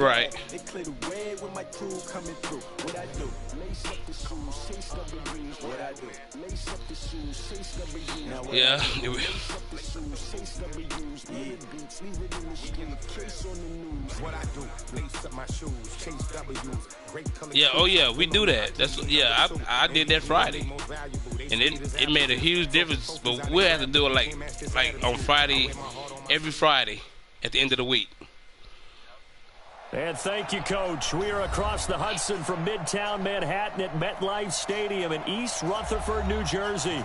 Right. They clear the way with my crew coming through. What I do? Lace up the shoes, chase WUs. What I do? Lace up the shoes, chase WUs. Yeah. Lace up the shoes, chase W's. Yeah, beats, leave it in the street, case on the news. What I do? Lace up my shoes, chase W's. Great color. Yeah. Oh yeah, we do that. That's I did that Friday, and it made a huge difference. But we'll have to do it like on Friday, every Friday at the end of the week. And thank you, Coach. We are across the Hudson from Midtown Manhattan at MetLife Stadium in East Rutherford, New Jersey.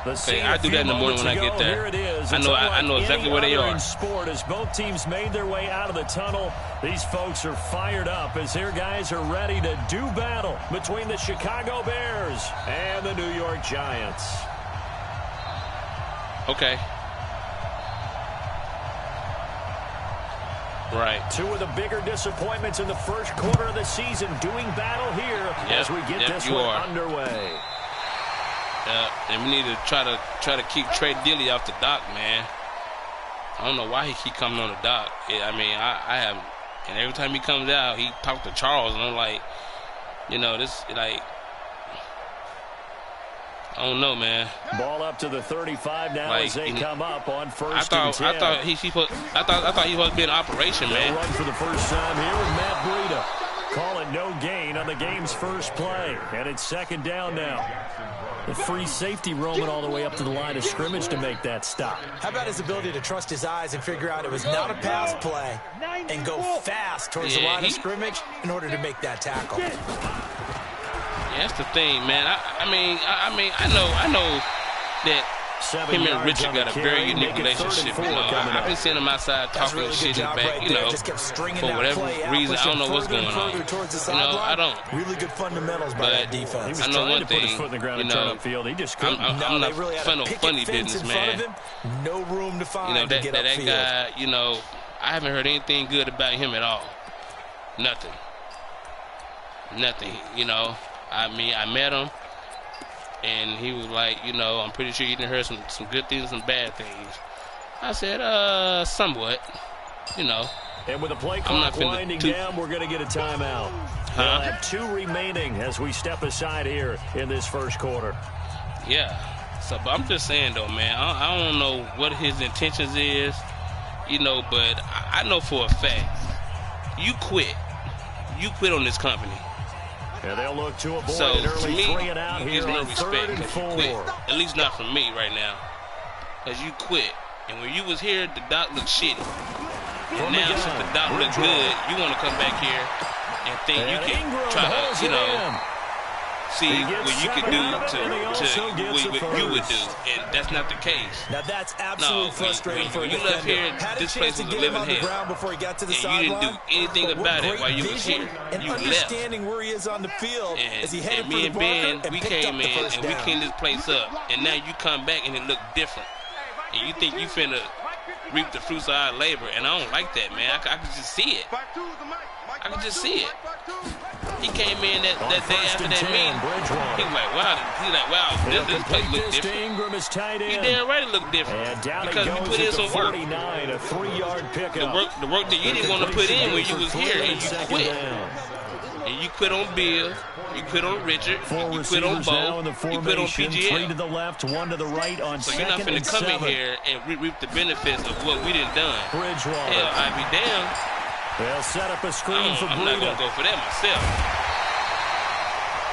Okay, I do that in the morning when I get there. Here it is. I know exactly where they are. In sport, as both teams made their way out of the tunnel, these folks are fired up as their guys are ready to do battle between the Chicago Bears and the New York Giants. Okay. Right. Two of the bigger disappointments in the first quarter of the season doing battle here as we get this one underway. Yeah, and we need to try to keep Trey Dilly off the dock, man. I don't know why he keep coming on the dock. I mean, I have, and every time he comes out, he talks to Charles, and I'm like, this like, I don't know, man. Ball up to the 35 now as they come up on first I and 10. thought he was being operation, man. Run for the first time here with Matt Breida. Call it no gain on the game's first play, and it's second down now. The free safety roaming all the way up to the line of scrimmage to make that stop. How about his ability to trust his eyes and figure out it was not a pass play and go fast towards the line of scrimmage in order to make that tackle? Yeah, that's the thing, man. I know that him and Richard got a very unique relationship. I've been seeing him outside talking shit in the back, for whatever reason. I don't know what's going on. I don't. Really good fundamentals by that defense. I know one thing. I'm not funny business, man. No room to find to get that upfield. guy. I haven't heard anything good about him at all. Nothing. I mean, I met him, and he was like, I'm pretty sure you didn't hear some good things and some bad things. I said, somewhat, And with the play clock winding down, we're going to get a timeout. We'll have 2 remaining as we step aside here in this first quarter. Yeah. So, but I'm just saying, though, man, I don't know what his intentions is, but I know for a fact, you quit. You quit on this company. And they'll look to avoid an early 3 and out here on 3rd and 4. At least not from me right now. Because you quit. And when you was here, the doc looked shitty. And now since the doc look good, you want to come back here and think you can try to, see what you can do to what you would do. And that's not the case. Now that's absolutely frustrating for a defender. When you left here, this place was a living hell. Before he got to the and you didn't do anything about it while you was here. And you understanding left. where he is on the field as he headed and me for and the Ben, and we came in and we cleaned this place up. And now you come back and it looked different. And you think you finna reap the fruits of our labor. And I don't like that, man. I can just see it. I can just see it. He came in that day after that meeting. He was like, wow, this place look different. He damn right it looked different. Because we put in some work. A 3-yard pickup. The work that you didn't want to put in when you was here, and you quit. And you quit on Bill, you quit on Richard, you quit on Bo, you quit on PGL. 3 to the left, 1 to the right on so you're not finna come in here and reap the benefits of what we done done. Hell, I'd be damned. They'll set up a screen for Breida. I'm not going to go for that myself.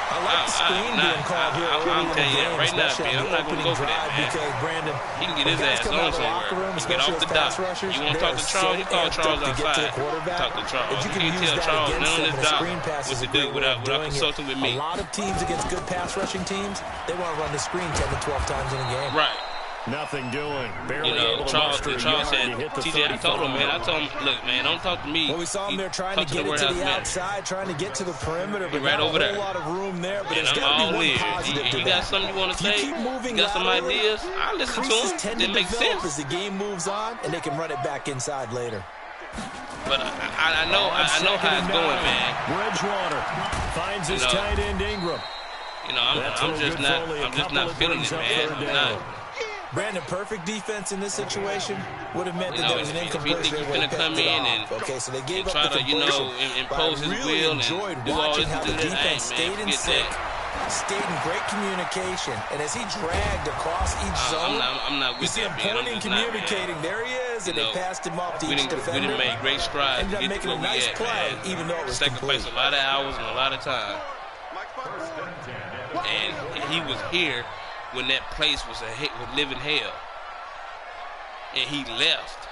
I like the screen being called here early in the game, right now, I'm not going to go for that, man. Because Brandon, he can get his ass on somewhere. He get off the dock. You want to talk to Charles? You call Charles outside. Talk to Charles. You can't tell Charles none on this dock what to do without consulting with me. A lot of teams against good pass rushing teams, they want to run the screen 10 to 12 times in a game. Right. Nothing doing. Barely able to Charles said, TJ, I told him, man. I told him, look, man, don't talk to me. Well, we saw him there trying to get it to the outside, trying to get to the perimeter, but right over there. A lot of room there. But and I'm all ears. You got something you want to say? You got some ideas? I'll listen to them. It makes sense. As the game moves on, and they can run it back inside later. But I know how it's going, man. Bridgewater finds his tight end Ingram. I'm just not feeling it, man. I'm not. Brandon, perfect defense in this situation would have meant that there was an inconversion. If you think you're going to come in and, so they gave up try the to, impose his will and do all this how and the do that, defense stayed in sync, stayed in great communication, and as he dragged across each zone, I'm not with that, man. pointing, communicating. There he is, and they passed him off to each defender. We done made great strides. Ended up making a nice play, even though it was complete. Sacrificed a lot of hours and a lot of time. And he was here when that place was living hell. And he left.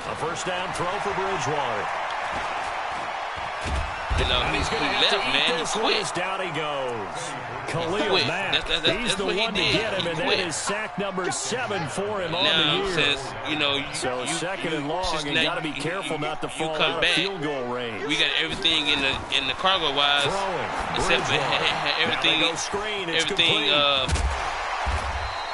A first down throw for Bridgewater. He left, man. He quit. Down he goes. Khalil Mack. He's the one to get him, and that is sack number 7 for him on the year. So second and long, and got to be careful not to fall out of field goal range. We got everything in the cargo wise, except for everything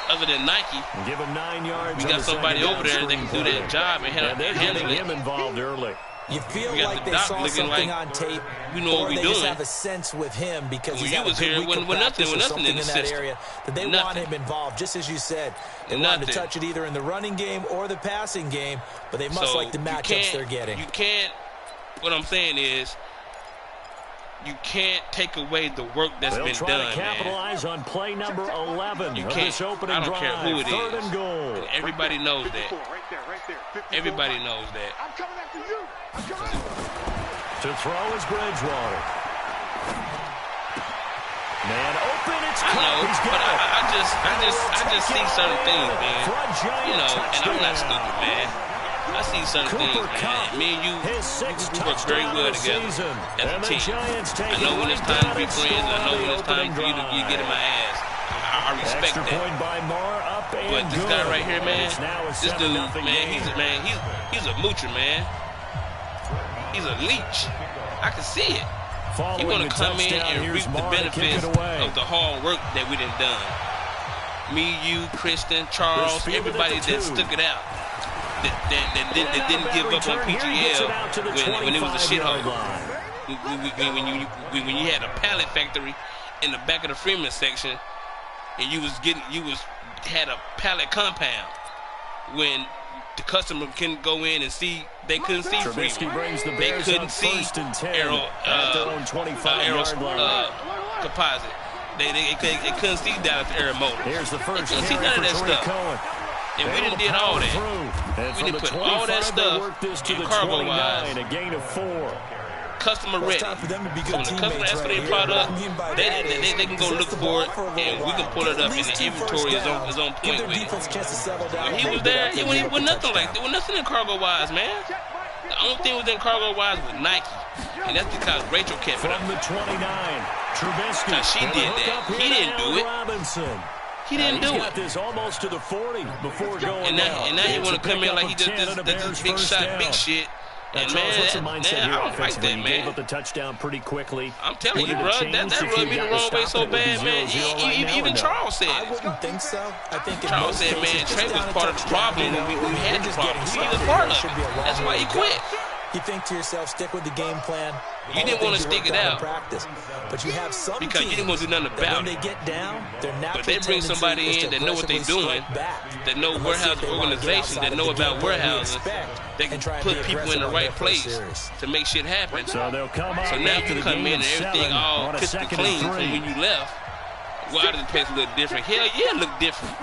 other than Nike. Give him 9 yards. We got somebody over there that can do that job and handle him involved early. You feel like they saw something on tape, or they just doing. Have a sense with him because he's had a good week of nothing in the that area that they want him involved. Just as you said, they want to touch it either in the running game or the passing game, but they must like the matchups they're getting. You can't. What I'm saying is, you can't take away the work that's been done, man. Capitalize on play number 11. You can't. I don't care who it is. Third and goal. And everybody knows that. Everybody knows that. I'm coming after you. To throw is Bridgewater. Man open, it's caught. I just see certain things, man. And I'm not stupid, man. I see certain things, man. Me and you, we work very well together as a team. I know when it's time to be friends, and I know when it's time for you to get in my ass. I respect that. But this guy right here, man, this dude, man, he's a moocher, man. He's a leech. I can see it. He want to come in and reap the benefits of the hard work that we done done. Me, you, Kristen, Charles, everybody that stuck it out. That didn't give up on PGL when it was a shithole. When you had a pallet factory in the back of the Freeman section, and you had a pallet compound when the customer couldn't go in and see. They couldn't see Freeman. They couldn't see Aero composite. They couldn't see Dallas Aero Motor. Here's the first. They couldn't see none of that stuff. And we done did all that. We done put all that stuff in cargo wise. A gain of 4. Customer ready. So when the customer asks for their product, they can go look for it, and we can pull it up, and the inventory is on point with it. When he was there, it was nothing like that. There was nothing in cargo wise, man. The only thing was in cargo wise was Nike, and that's because Rachel kept it up. From the 29, Trubisky. Now she did that. He didn't do it. He didn't do it. This almost to the 40 before going down. And now you want to come in like he does this big shot, big shit. And man, I don't like that, man. Gave up the touchdown pretty quickly. I'm telling you, bro, that rubbed me the wrong way so bad, man. Even Charles said it. I wouldn't think so. I think Charles said, man, Trey was part of the problem when we had the problem. He was part of it. That's why he quit. You think to yourself, stick with the game plan. You didn't want to stick it out. Practice. But you have some because you didn't want to do nothing about it. When they get down, their natural but they bring somebody in that know what they're doing, that know warehouse organization, that know about warehousing, that can put people in the right place to make shit happen. So they'll come out. So now you come in and everything all crystal clean from when you left. Why does the place look different? Hell yeah, it look different.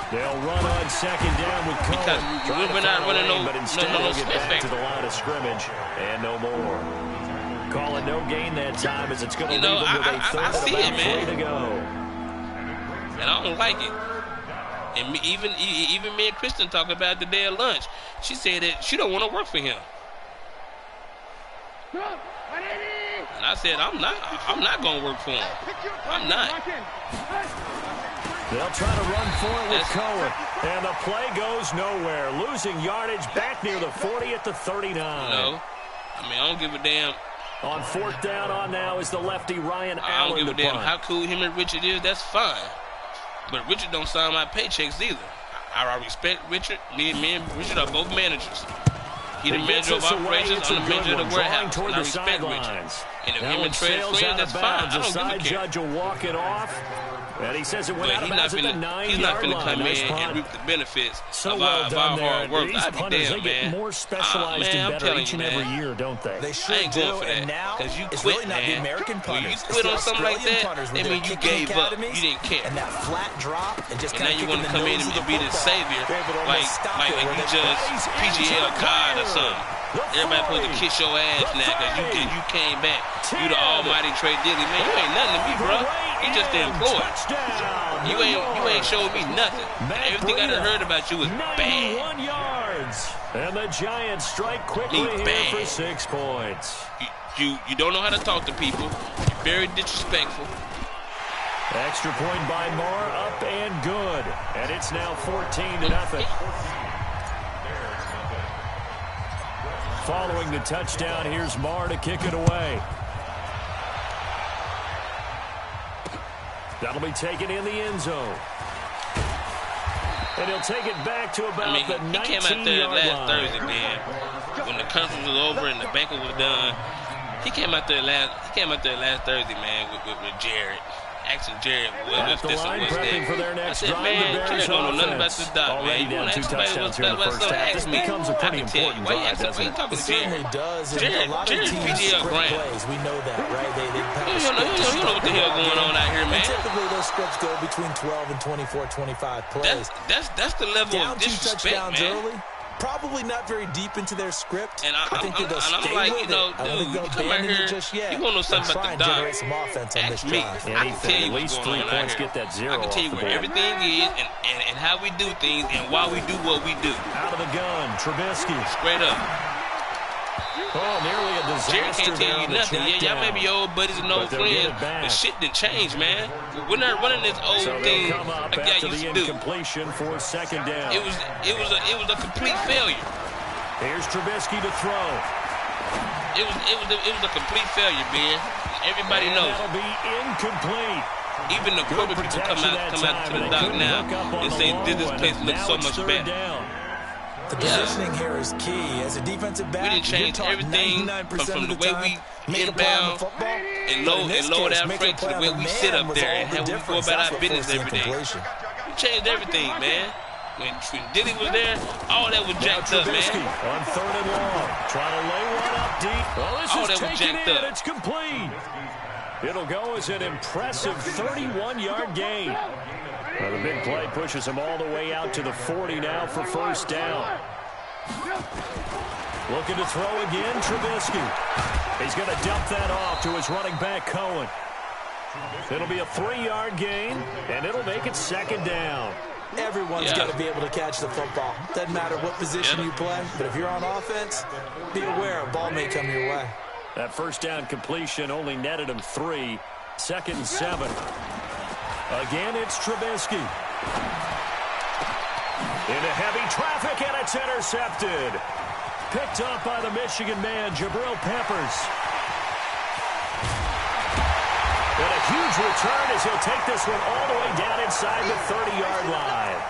They'll run on second down with Cohen. Because we're not running no get back to the line of scrimmage and no more. Call it no gain that time as it's going to leave them with a third I see it, man. To go. And I don't like it. And even me and Kristen talk about the day of lunch. She said that she don't want to work for him. And I said I'm not going to work for him. I'm not. They'll try to run for it with Cohen. And the play goes nowhere. Losing yardage back near the 40 at the 39. No. I mean, I don't give a damn. On fourth down on now is the lefty Ryan Allen. I don't give a damn how cool him and Richard is. That's fine. But Richard don't sign my paychecks either. I respect Richard. Me and Richard are both managers. He the manager of operations. I'm the manager of the warehouse. And I respect Richard. And if him and Trey are friends, that's fine. I don't give a care. Judge will walk it off. And he says it went But out of bounds at the 9-yard he's not finna come nice in punt. and reap the benefits So of well our done hard work. These I'd be punters, damn, they get man. more specialized Man, and I'm better telling each you, and every man. year, don't they? They sure I ain't do, going for that. and now Because you it's quit, really not the man. American When punters. you It's quit the on something like Australian that, punters that with their means you kicking gave up. academies You didn't care. And that flat drop and just And kind now of you want to come in and be the savior, like you just PGL God or something. Everybody supposed to kiss your ass now because you came back. You the almighty Trey Dilly. Man, you ain't nothing to me, bro. You just the employee. You ain't showed me nothing. Everything I done heard about you is bad. 91 yards. And the Giants strike quickly here for 6 points. You don't know how to talk to people. You're very disrespectful. Extra point by Moore, up and good. And it's now 14-0. Following the touchdown, here's Moore to kick it away. That'll be taken in the end zone. And he'll take it back to about the 19-yard line. He came out there last Thursday, man. When the conference was over and the banquet was done, he came out there last Thursday, man, with Jared. Asking Jared, what's this and what's that? I said, man, Jared don't know nothing about this doc, man. You want to ask somebody what's up? Ask me. Becomes a pretty important Why you asking? Why you talking to Jared? Jared's PGL Grant. We know that, right? You know what the hell going on out here, man. Typically, those scripts go between 12 and 24, 25 plays. That's the level of disrespect, man. Early. Probably not very deep into their script. And I think they'll stay like, with you know, it. I don't think dude, they'll abandon it just yet. You want to know something about the dog? Generate some offense on this Me. drive. I can tell you at least 3 points, get that 0 I can tell you where everything is and how we do things and why we do what we do. Out of the gun, Trubisky. Straight up. Oh, nearly a disaster. Jared can't tell you nothing. Yeah, y'all may be old buddies and old friends, but shit didn't change, man. We're not running this old thing like I used to do. Incompletion for 2nd down. It was a complete failure. Here's Trubisky to throw. It was a complete failure, man. Everybody knows. That'll be incomplete. Even the corporate people come out to the dock now and say this place looks so much better. The positioning here is key. As a defensive back, we didn't change everything from the way we inbound and load our freight to the way we sit up there and how we go about our business every day. We changed everything, man. When Dilly was there, all that was jacked up, man. On 3rd and long, trying to lay one up deep. Oh, this all is that was taken jacked in. up. It's complete. It'll go as an impressive 31-yard gain. Now the big play pushes him all the way out to the 40 now for 1st down. Looking to throw again, Trubisky. He's going to dump that off to his running back, Cohen. It'll be a 3-yard gain, and it'll make it 2nd down. Everyone's got to be able to catch the football. Doesn't matter what position you play, but if you're on offense, be aware a ball may come your way. That 1st down completion only netted him 3. 2nd and 7. Again, it's Trubisky. Into heavy traffic, and it's intercepted. Picked up by the Michigan man, Jabril Peppers. And a huge return as he'll take this one all the way down inside the 30-yard line.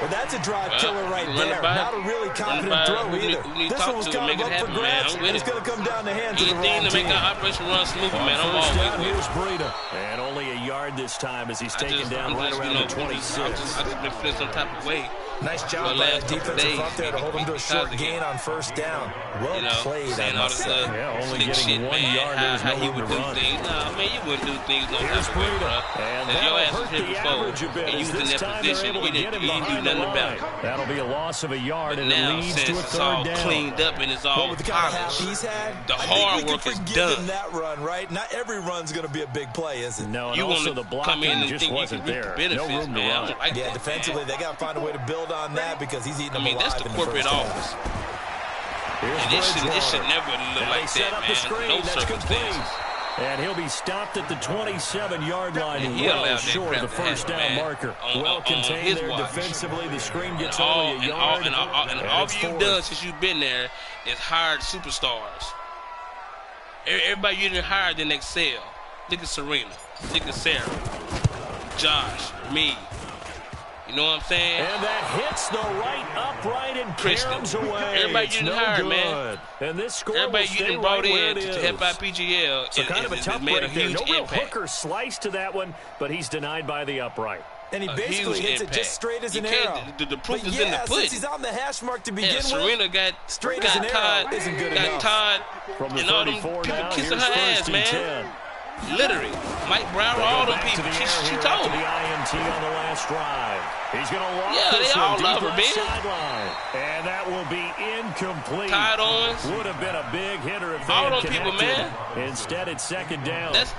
Well, that's a drive killer right there. Not a really confident throw either. This one was kind of up for grabs, and it's going to come down the hands of the wrong team. Anything to make our operation run smoother, man. I'm always with it. Here's Breida. And only a yard this time as he's taken down right around the 26. I just been feeling some type of way. Nice job by the defensive front there to hold him to a short gain on 1st down. Well played, I must say. Yeah, only getting 1 yard. There's no room to run. Nah, man, you wouldn't do things no type of way, bro. As your ass was here before, and you was in that position, you didn't do nothing about it. That'll be a loss of a yard, and now, it leads to a 3rd down. It's all cleaned up and it's all polished. The hard work is done. That run, right? Not every run's going to be a big play, is it? No, and also the blocking just wasn't there. No room to run. Yeah, defensively, they got to find a way to build on that because he's eating them alive. That's the corporate office. And it should never look like that, man. No circumstance. And he'll be stopped at the 27-yard line, well short of the 1st down marker. Well contained there defensively. The screen gets only a yard. And all you've done since you've been there is hired superstars. Everybody you didn't hire didn't excel. Look at Serena. Look at Sarah. Josh. Me. You know what I'm saying? And that hits the right upright and caroms away. Everybody you done hired, man. And this score everybody you done brought in to help out PGL. So kind of a tough break there. No real hooker slice to that one, but he's denied by the upright. And he basically hits it just straight as an arrow. The proof is in the pudding. Since he's on the hash mark to begin with, Serena got straight as an arrow isn't good enough. Todd from the and all them people kissing her ass, man. Literally, Mike Brown, all them people. She told me. The INT on the last drive. He's going to walk they this all one love deep her, left man. sideline. And that will be incomplete. Todd Owens. Would have been a big hitter if they all had them people, connected. man. Instead, it's second down. That's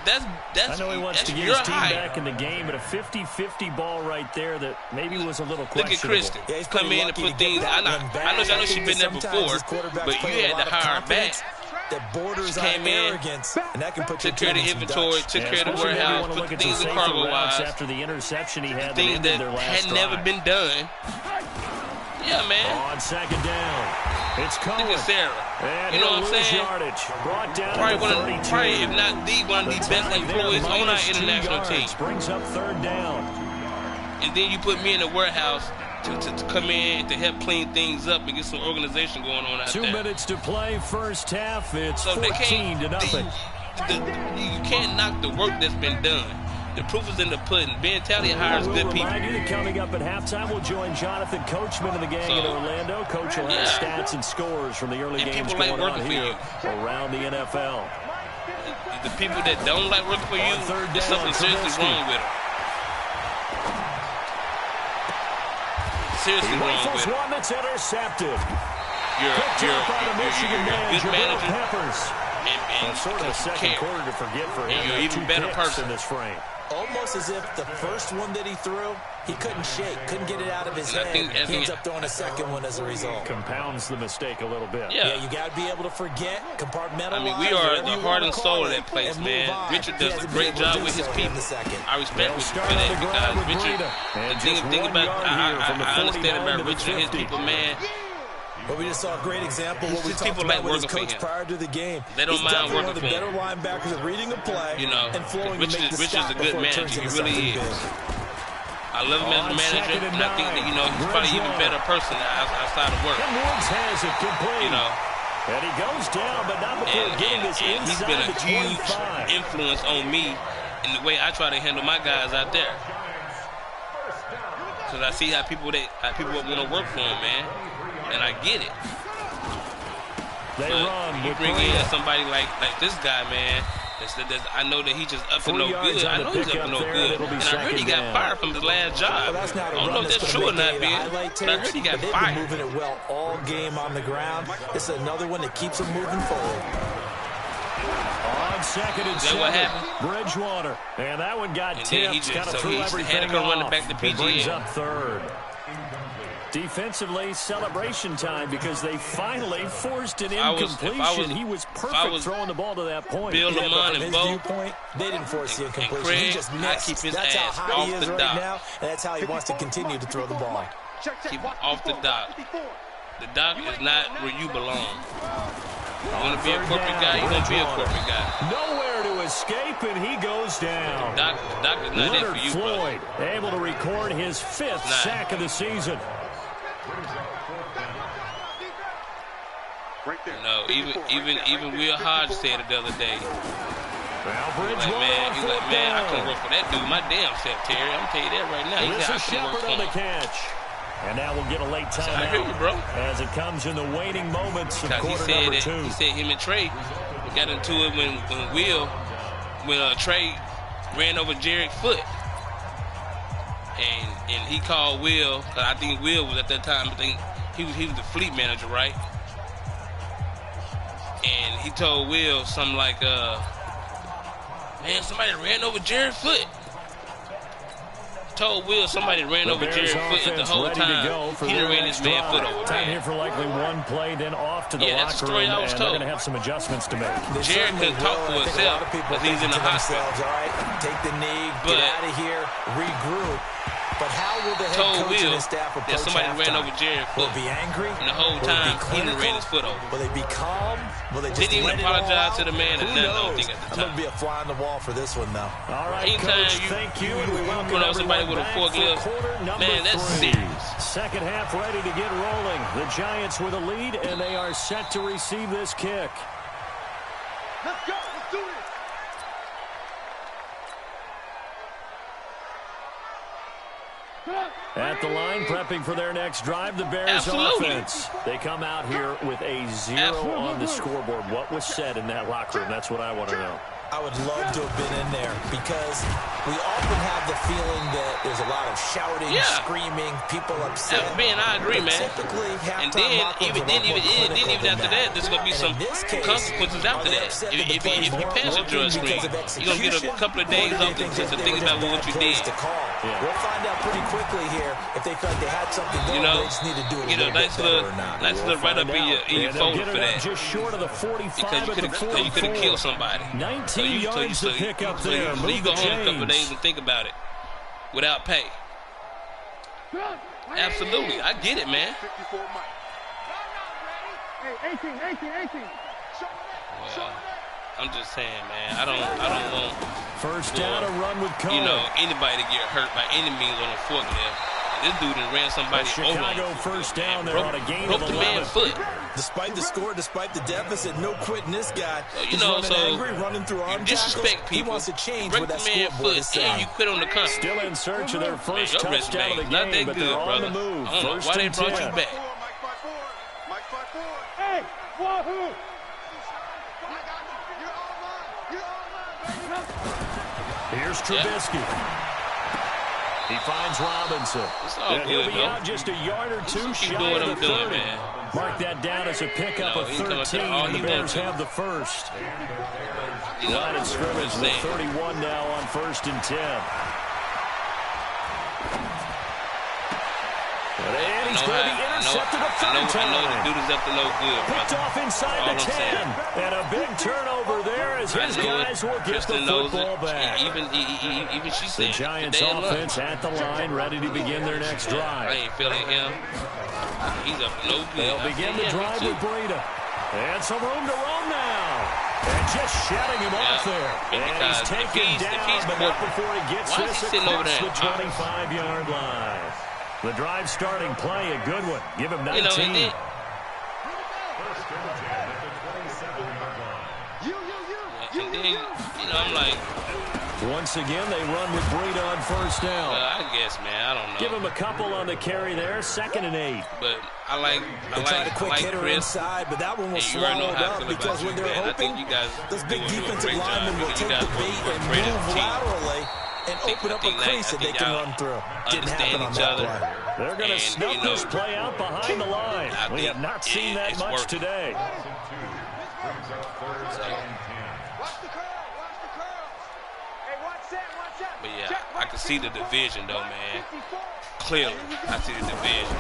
I know he wants to get his team back in the game, but a 50-50 ball right there that maybe was a little questionable. Look at Kristen. Come in and put things. I know she's been there before, but you had to hire her back. That borders on arrogance, and that can put took care of the inventory, took care of the warehouse, put things in cargo wise. After the interception he had, things that had never been done. Yeah, man. On second down, it's Cohen. Look at Sarah. And you know what I'm saying? Yardage. Brought down probably if not one of the best employees on our international team. Brings up third down. And then you put me in the warehouse to come in to help clean things up and get some organization going on out 2 there. 2 minutes to play, first half. It's so 14-0. You can't knock the work that's been done. The proof is in the pudding. Ben Talley hires good people. Remind you that coming up at halftime, we'll join Jonathan Coachman and the gang in Orlando. Coach will have stats and scores from the early games going on here around the NFL. The people that don't like working for you, there's something seriously wrong with them. Seriously wrong with it. One that's intercepted. You're a good manager. And sort of a second quarter to forget for him. And you're an even better person in this frame. Almost as if the first one that he threw, he couldn't shake, couldn't get it out of his head. He ends up throwing a second one as a result. Compounds the mistake a little bit. Yeah, you got to be able to forget, compartmentalize. I mean, we are the heart and soul of that place, man. Richard does a great job with his people. I respect Richard for that because Richard, the thing about, I understand about Richard and his people, man. But we just saw a great example of what we talked about with his coach prior to the game. They don't mind working for him. He's definitely one of the better linebackers at reading a play and flowing to make the stop before it turns into something big. I love him as a manager, and I think that, he's probably an even better person outside of work. Woods has it complete. And he goes down, but not before getting this inside he's been a huge 25. influence on me in the way I try to handle my guys out there. Because I see how people want to work for him, man. And I get it. You bring in somebody like this guy, man. I know that he just up to no good. I know he's up to no good. And I heard he got fired from his last job. I don't know if that's true or not, man. But I heard he got fired. They've been moving it well all game on the ground. This is another one that keeps them moving forward. On second and 7, what happened? Bridgewater. And that one got tipped. He had to come running back to PGA. Brings up third. Defensively, celebration time because they finally forced an incompletion. He was perfect throwing the ball to that point. Bill Lamont and Bo, they didn't force the incompletion. Craig, he just missed. keep his that's ass how high off he is the right dock. now, and that's how he wants to continue to throw the ball. Keep him off the dock. The dock is not where you belong. You want to be a corporate guy, you're going to be a corporate guy. Nowhere to escape, and he goes down. The dock is not there for you, Floyd, bro. able to record his 5th sack of the season. Even Will Hodge said it the other day. He's like, man, I couldn't work for that dude. My damn self, Terry. I'm telling you that right now. He said I couldn't work for him. Catch. And now we'll get a late timeout. I hear you, bro. As it comes in the waning moments of quarter number 2. He said him and Trey got into it when Trey ran over Jared's foot. And he called Will, because I think Will was at that time, I think he was the fleet manager, right? And he told Will something like, man, somebody ran over Jared's foot. Told Will somebody ran over Jared's foot at the whole time. He done ran his man's foot over, Time man. here for likely one play, then off to the that's the locker story room, I was and told. they're going to have some adjustments to make. Jared couldn't talk for himself because he's in the hospital. All right, take the knee, get out of here, regroup. But how will the head coach and his staff approach somebody ran over Jared's foot? Will be angry? And the whole time, he didn't ran his foot over. Will they be calm? Will they just didn't even apologize to the man or nothing, I don't think, at the time. I'm going to be a fly on the wall for this one, though. All right, anytime Coach, thank you. And we welcome on somebody with a forklift, man, that's serious. Second half ready to get rolling. The Giants with a lead, and they are set to receive this kick. Let's go. Let's do it. At the line, prepping for their next drive, the Bears offense. They come out here with a 0 on the scoreboard. What was said in that locker room? That's what I want to know. I would love to have been in there because we often have the feeling that there's a lot of shouting, screaming, people upset. Man, I agree, man. Typically, and then even after that, there's gonna be some consequences after that. If you pass a drug screen, you're gonna get a couple of days off to think about what you did. We'll find out pretty quickly here if they feel like they had something going. They just need to do it a little bit better or not. Nice little right up in your folder for that. Just short of the 45 because you could have killed somebody. 19 yards to pick up there. So you go home a couple of days and think about it without pay. Absolutely, I get it, man. Well, I'm just saying, man. I don't want first down a run with Cole. Anybody to get hurt by any means on a forklift. This dude done ran somebody over. Chicago first down there on a gain of 11. Broke the man's foot. Despite the score, despite the deficit, no quitting this guy. He's angry, running through arm disrespect tackles. people. He wants to change break with that the man's foot, and you quit on the country. Still in search of their first touchdown of the game, not that but good, they're brother. on the move. I don't know why they brought you back. Hey, wahoo! Here's Trubisky. He finds Robinson. It's all good, he'll be out just a yard or two shy of the 30. Mark that down as a pickup of 13, and the Bears have the first. Line of scrimmage with 31 now on 1st and 10. And he's going to be intercepted a third time. I know the dude is up to no good, brother. Picked off inside the 10. And a big turnover there as his guys will get the football back. Even she said the Giants offense at the line, ready to begin their next drive. I ain't feeling him. He's up to no good. They'll begin the drive with Breida. And some room to roam now. And just shutting him off there. And he's taken down, but not before he gets this across the 25-yard line. The drive starting play, a good one. Give him 19. And then, I'm like... Once again, they run with Breida on first down. Well, I guess, man, I don't know. Give him a couple on the carry there, 2nd and 8. But I like Chris inside, but that one was swallowed up because when they're hoping those big defensive linemen will take the bait and move laterally and open up a crease that they can run through. Didn't happen on that play. They're going to snuff this play out behind the line. We have not seen that much today. But yeah, I can see the division though, man. Clearly, I see the division.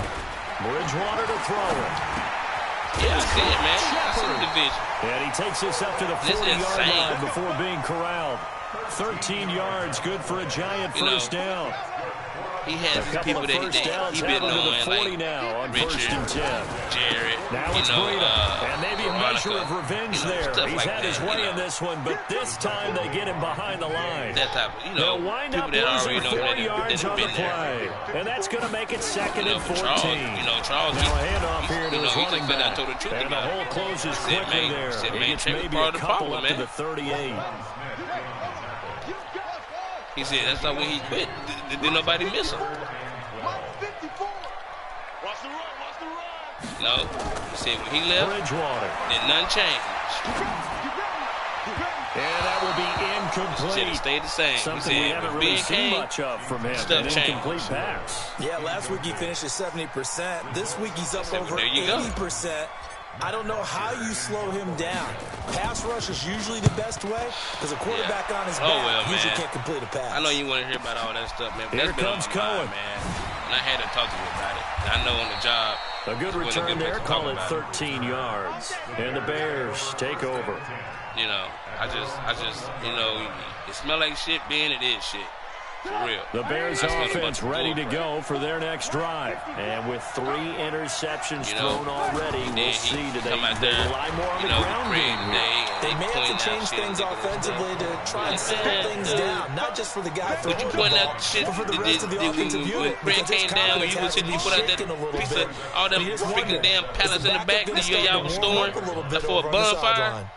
Bridgewater to throw it. Yeah, I see it, man. I see the division. And he takes this up to the 40-yard line before being corralled. 13 yards, good for a Giant first down. He has these people that he been knowing, like now on Richard, 1st and 10. Jared, now it's Breida, and maybe a measure of revenge there. He's like had his way in this one, but this time they get him behind the line. That type of, they'll wind up losing 4 yards on the play, and that's going to make it 2nd and 14. Charles, now a handoff here to his running back, and the hole closes quickly there. He gets maybe a couple up to the 38. He said that's not when he quit. Did nobody miss him? No. He said when he left, Bridgewater. then none changed. And that will be incomplete. Should have stayed the same. Something we haven't really seen much of from him. An incomplete pass. Yeah, last week he finished at 70%. This week he's up over 80%. I don't know how you slow him down. Pass rush is usually the best way because a quarterback on his back usually can't complete a pass. I know you want to hear about all that stuff, man. But Here comes Cohen, man. And I had to talk to you about it. I know on the job. A good return there. Call it 13 yards. And the Bears take over. I just, it smell like shit, Ben. It is shit. For real. The Bears offense ready to go for their next drive. And with 3 interceptions thrown already, we'll see today they rely more on the ground game. They may have to change things offensively to try and settle things down, not just for the guy throwing the ball, but for the rest of the offensive unit. When Fred came down, when you was hitting, you put out that piece of all them freaking damn pallets in the back that y'all was storing for a bonfire.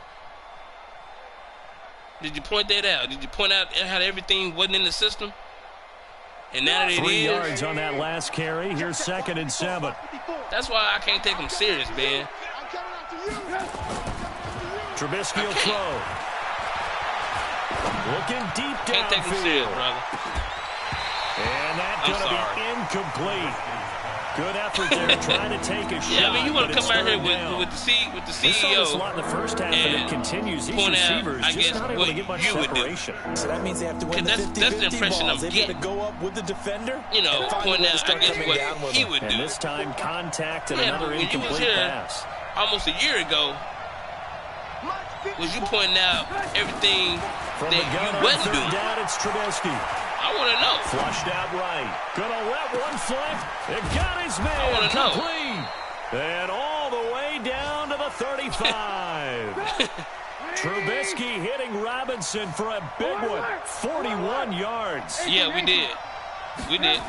Did you point that out? Did you point out how everything wasn't in the system? And now that it is. 3 yards on that last carry. Here's 2nd and 7. That's why I can't take them serious, man. Trubisky will throw. Looking deep downfield. Can't take them serious, brother. And that's going to be incomplete. Good effort there, trying to take a shot. Yeah, I mean, you want to come out here with the CEO this a lot in the first half, and it continues. These receivers just not able to get much separation. So that means they have to win the 50-50 that's the impression balls. I'm They've got getting. to go up with the defender. You know, point out, I guess, what he would do. And this time, contact and another incomplete pass. Almost a year ago, was you pointing out everything from that you wasn't doing? Down, it's Trubisky. I want to know. Flushed out right. Gonna let one flip. It got his man. I want to know. And all the way down to the 35. Trubisky hitting Robinson for a big one. 41 yards. Yeah, we did. We did.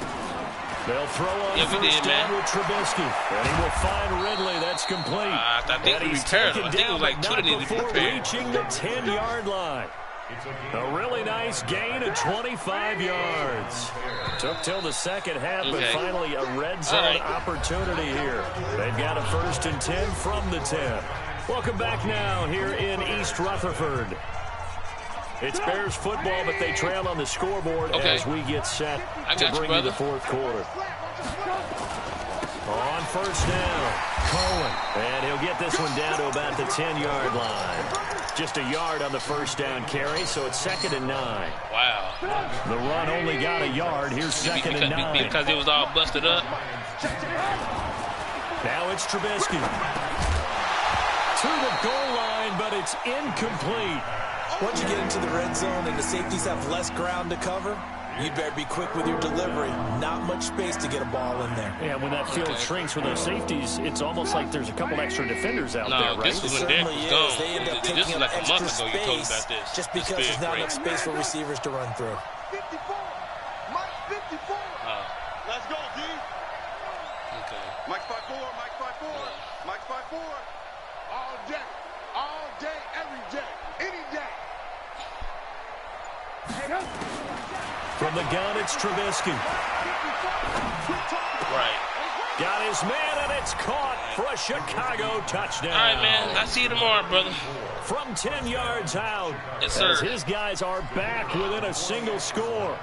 They'll throw on first down with Trubisky. And he will find Ridley. That's complete. I think we repaired him. I think it was like 2 that needed to be repaired. Reaching the 10-yard line. A really nice gain of 25 yards. Took till the second half, but finally a red zone opportunity here. They've got a 1st and 10 from the 10. Welcome back now here in East Rutherford. It's Bears football, but they trail on the scoreboard as we get set to bring you the 4th quarter. On first down, Cohen. And he'll get this one down to about the 10-yard line. Just a yard on the first down carry, so it's 2nd and 9. Wow. The run only got a yard. Here's 2nd and 9. Because it was all busted up. Now it's Trubisky. To the goal line, but it's incomplete. Once you get into the red zone and the safeties have less ground to cover, you'd better be quick with your delivery. Not much space to get a ball in there. Yeah, when that field shrinks with those safeties, it's almost like there's a couple extra defenders out there, right? This was when Derek was gone. They end up taking this is like a month ago space you told me about this. Just because there's not enough space for receivers to run through. 54. Mike 54. Let's go, D. Okay. Mike 5-4. Mike 5-4. Mike 5-4. All day, every day, any day. From the gun, it's Trubisky. Right. Got his man, and it's caught for a Chicago touchdown. All right, man. I'll see you tomorrow, brother. From 10 yards out. Yes, sir. As his guys are back within a single score.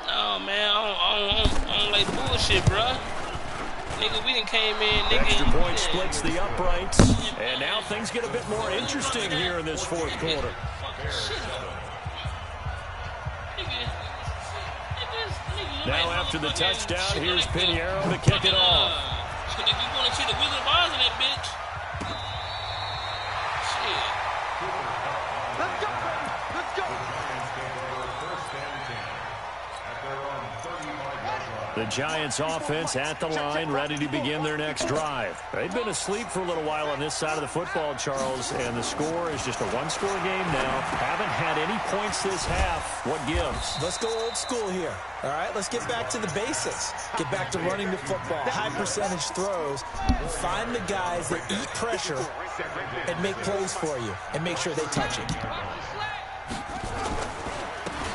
No, man. I don't like bullshit, bro. Nigga, we done came in, nigga. Extra point splits the uprights. And now things get a bit more interesting here in this 4th quarter. Now after the touchdown, here's Pinheiro to kick it off. You want to see the Wizard of Oz in that bitch? Shit. Let's go. The Giants offense at the line, ready to begin their next drive. They've been asleep for a little while on this side of the football, Charles, and the score is just a one-score game now. Haven't had any points this half. What gives? Let's go old school here. All right, let's get back to the basics. Get back to running the football, high percentage throws. Find the guys that eat pressure and make plays for you and make sure they touch it.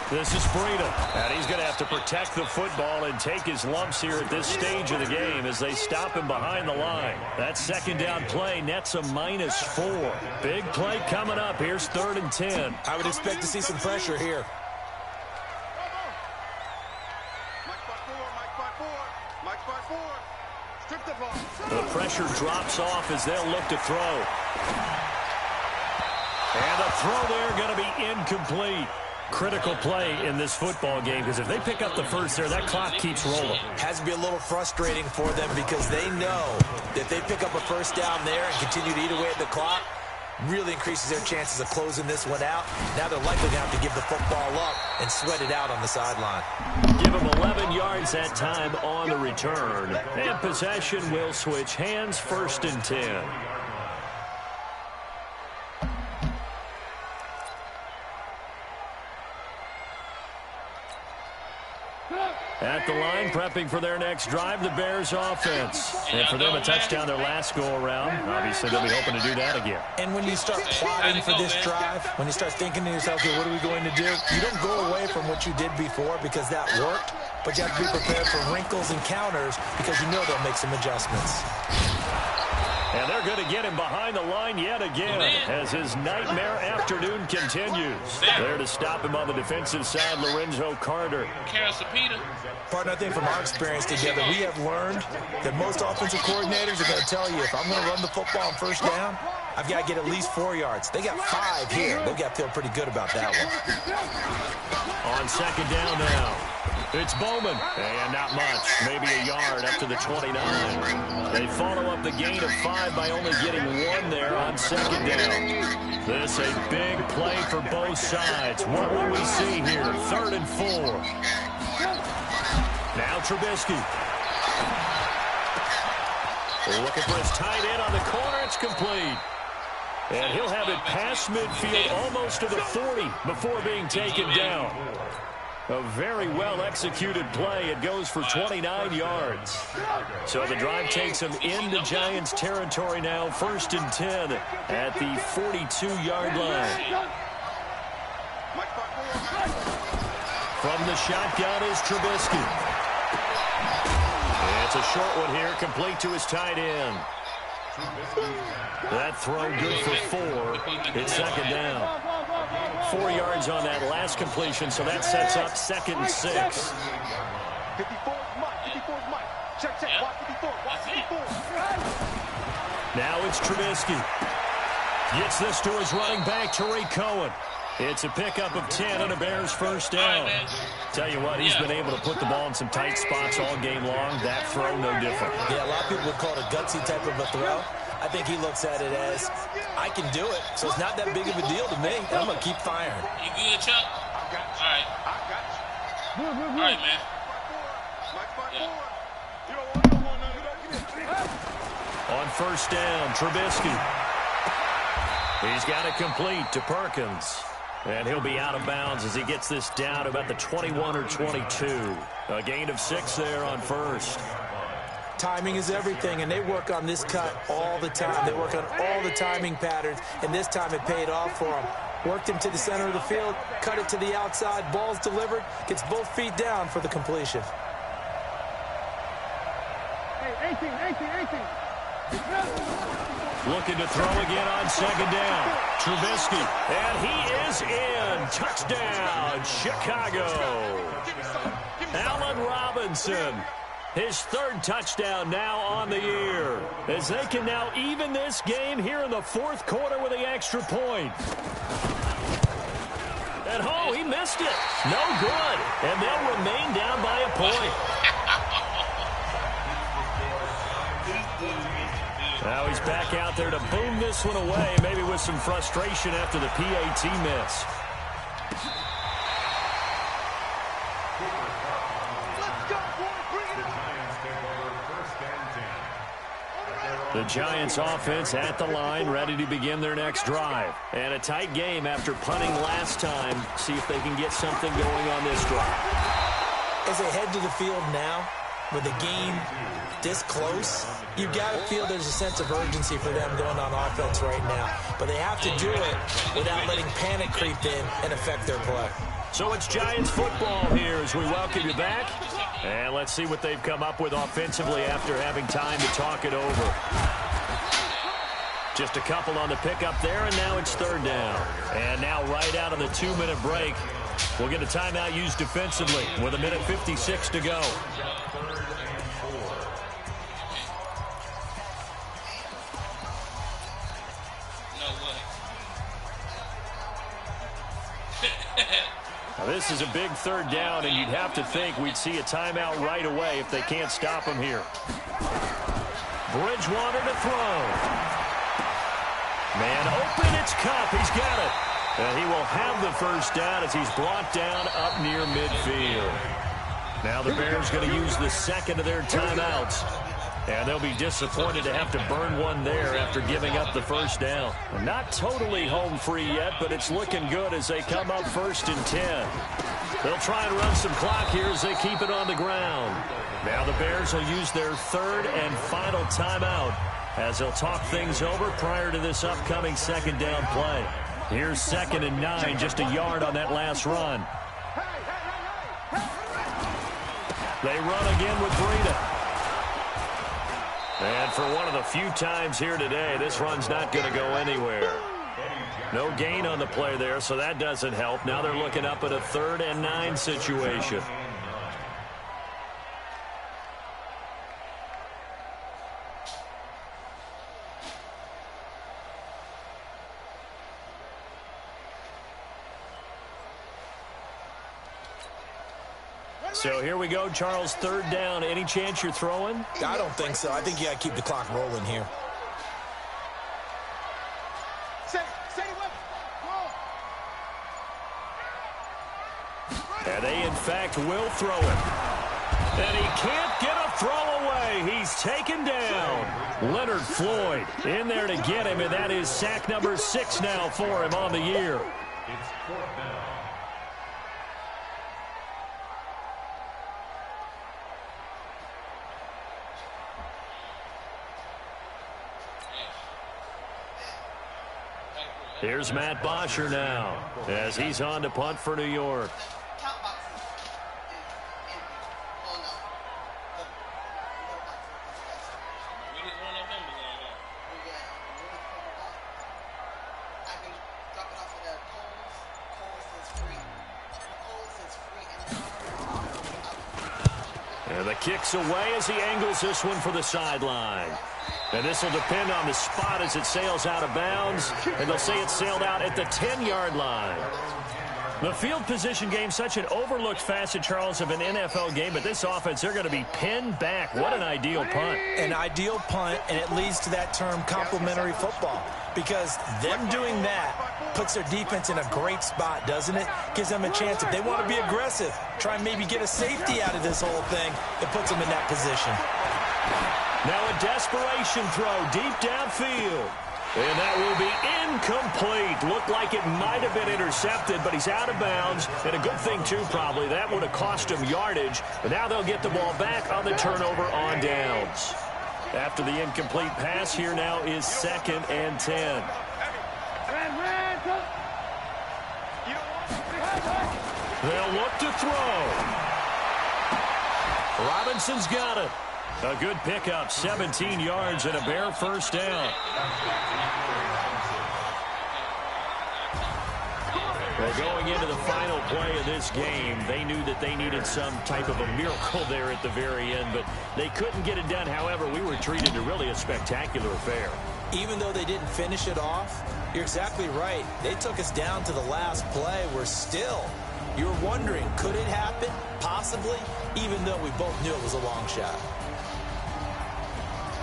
This is Freedom, and he's going to have to protect the football and take his lumps here at this stage of the game as they stop him behind the line. That 2nd down play nets a -4. Big play coming up. Here's 3rd and 10. I would expect to see some pressure here. The pressure drops off as they'll look to throw. And the throw there going to be incomplete. Critical play in this football game because if they pick up the first there, that clock keeps rolling. Has to be a little frustrating for them because they know that if they pick up a first down there and continue to eat away at the clock, really increases their chances of closing this one out. Now they're likely going to have to give the football up and sweat it out on the sideline. Give them 11 yards that time on the return. And possession will switch hands, 1st and 10. At the line, prepping for their next drive, the Bears offense. And for them, a touchdown their last go-around. Obviously, they'll be hoping to do that again. And when you start plotting for this drive, when you start thinking to yourself, okay, what are we going to do? You don't go away from what you did before because that worked, but you have to be prepared for wrinkles and counters because you know they'll make some adjustments. And they're going to get him behind the line yet again as his nightmare afternoon continues. There to stop him on the defensive side, Lorenzo Carter. Partner, I think from our experience together, we have learned that most offensive coordinators are going to tell you, if I'm going to run the football on 1st down, I've got to get at least 4 yards. They got 5 here. They've got to feel pretty good about that one. On 2nd down now. It's Bowman, and not much, maybe a yard up to the 29. They follow up the gain of 5 by only getting 1 there on 2nd down. This a big play for both sides. What will we see here? 3rd and 4. Now Trubisky. Looking for his tight end on the corner. It's complete. And he'll have it past midfield almost to the 40 before being taken down. A very well-executed play. It goes for 29 yards. So the drive takes him into Giants territory now. 1st and 10 at the 42-yard line. From the shotgun is Trubisky. It's a short one here, complete to his tight end. That throw good for 4. It's 2nd down. 4 yards on that last completion, so that sets up 2nd and 6. Now it's Trubisky. Gets this to his running back, Tariq Cohen. It's a pickup of 10 and a Bears 1st down. Tell you what, he's been able to put the ball in some tight spots all game long. That throw, no different. Yeah, a lot of people would call it a gutsy type of a throw. I think he looks at it as, I can do it, so it's not that big of a deal to me. I'm going to keep firing. You good, Chuck? All right. All right, man. On 1st down, Trubisky. He's got it complete to Perkins. And he'll be out of bounds as he gets this down about the 21 or 22. A gain of 6 there on 1st. Timing is everything, and they work on this cut all the time. They work on all the timing patterns, and this time it paid off for them. Worked him to the center of the field, cut it to the outside, ball's delivered, gets both feet down for the completion. Hey, 18. Looking to throw again on 2nd down. Trubisky, and he is in. Touchdown, Chicago. Allen Robinson. His 3rd touchdown now on the year, as they can now even this game here in the 4th quarter with the extra point. And oh, he missed it. No good. And they'll remain down by a point. Now he's back out there to boom this one away, maybe with some frustration after the PAT miss. The Giants offense at the line, ready to begin their next drive. And a tight game after punting last time. See if they can get something going on this drive. As they head to the field now, with the game this close, you've got to feel there's a sense of urgency for them going on offense right now. But they have to do it without letting panic creep in and affect their play. So it's Giants football here as we welcome you back. And let's see what they've come up with offensively after having time to talk it over. Just a couple on the pickup there, and now it's 3rd down. And now right out of the 2-minute break, we'll get a timeout used defensively with 1:56 to go. Now, this is a big 3rd down, and you'd have to think we'd see a timeout right away if they can't stop him here. Bridgewater to throw. Man open, It's Cup. He's got it. And he will have the first down as he's brought down up near midfield. Now the Bears going to use the second of their timeouts. And they'll be disappointed to have to burn one there after giving up the first down. Not totally home free yet, but it's looking good as they come up 1st and 10. They'll try and run some clock here as they keep it on the ground. Now the Bears will use their third and final timeout as they'll talk things over prior to this upcoming second down play. Here's 2nd and 9, just a yard on that last run. They run again with Breida. And for one of the few times here today, this run's not going to go anywhere. No gain on the play there, so that doesn't help. Now they're looking up at a 3rd and 9 situation. So here we go, Charles, 3rd down. Any chance you're throwing? I don't think so. I think you got to keep the clock rolling here. And they, in fact, will throw it. And he can't get a throw away. He's taken down. Leonard Floyd in there to get him, and that is sack number 6 now for him on the year. It's 4th down. Here's Matt Bosher now as he's on to punt for New York. And the kick's away as he angles this one for the sideline. And this will depend on the spot as it sails out of bounds. And they'll say it sailed out at the 10-yard line. The field position game, such an overlooked facet, Charles, of an NFL game. But this offense, they're going to be pinned back. What an ideal punt. An ideal punt, and it leads to that term complementary football. Because them doing that puts their defense in a great spot, doesn't it? Gives them a chance. If they want to be aggressive, try and maybe get a safety out of this whole thing, it puts them in that position. Now a desperation throw deep downfield. And that will be incomplete. Looked like it might have been intercepted, but he's out of bounds. And a good thing, too, probably. That would have cost him yardage. But now they'll get the ball back on the turnover on downs. After the incomplete pass, here now is 2nd and 10. They'll look to throw. Robinson's got it. A good pickup, 17 yards and a Bear first down. Well, going into the final play of this game, they knew that they needed some type of a miracle there at the very end, but they couldn't get it done. However, we were treated to really a spectacular affair. Even though they didn't finish it off, you're exactly right. They took us down to the last play. We're still, you're wondering, could it happen? Possibly, even though we both knew it was a long shot.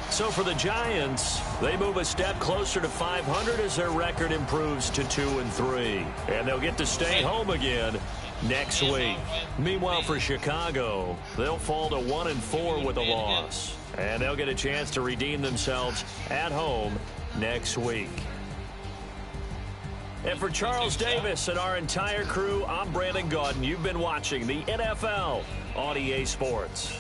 So for the Giants, they move a step closer to 500 as their record improves to 2-3. And they'll get to stay home again next week. Meanwhile, for Chicago, they'll fall to 1-4 with a loss. And they'll get a chance to redeem themselves at home next week. And for Charles Davis and our entire crew, I'm Brandon Gaudin. You've been watching the NFL on EA Sports.